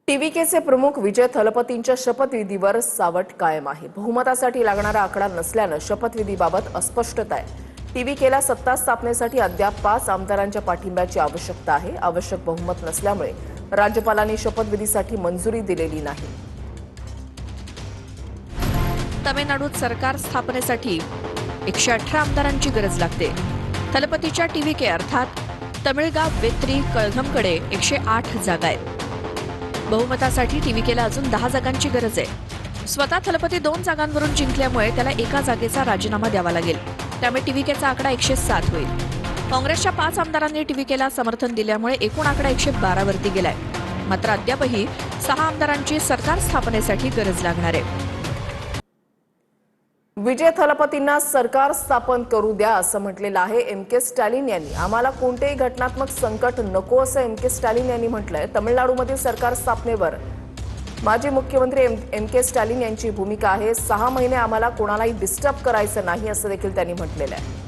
टीव्हीकेचे प्रमुख विजय थलपतींच्या शपथविधीवर सावट कायम आहे। बहुमतासाठी लागणारा आकडा नसल्यानं शपथविधीबाबत अस्पष्टता आहे। टीव्हीकेला सत्ता स्थापनेसाठी अद्याप 5 आमदारांच्या पाठिंब्याची आवश्यकता आहे। आवश्यक बहुमत नसल्यामुळे राज्यपालांनी शपथविधीसाठी मंजुरी दिलेली नाही। तमिळनाडूत सरकार स्थापनेसाठी 118 आमदारांची गरज लागते। थलपतीच्या टीव्हीके अर्थात तमिळगाव वेत्री कळघमकडे 108 जागा आहेत। बहुमतासाठी टीव्हीकेला अजून 10 जागांची गरज आहे। स्वतः थलपती 2 जागांवरून जिंकल्यामुळे त्याला एका जागेचा राजीनामा द्यावा लागेल। त्यामुळे टीव्हीकेचा आकडा 107 होईल। काँग्रेसच्या 5 आमदारांनी टीव्हीकेला समर्थन दिल्यामुळे एकूण आकडा 112 वरती गेलाय। मात्र अद्यापही 6 आमदारांची सरकार स्थापनेसाठी गरज लागणार आहे। विजय थलपतींना सरकार स्थापन करू द्या असं म्हटलेलं आहे एम.के. स्टॅलिन यांनी। आम्हाला कोणतेही घटनात्मक संकट नको असं एम.के. स्टॅलिन यांनी म्हटलंय। तमिळनाडूमधील सरकार स्थापनेवर माजी मुख्यमंत्री एम.के. स्टॅलिन यांची भूमिका आहे। 6 महिने आम्हाला कोणालाही डिस्टर्ब करायचं नाही असं देखील त्यांनी म्हटलेलं आहे।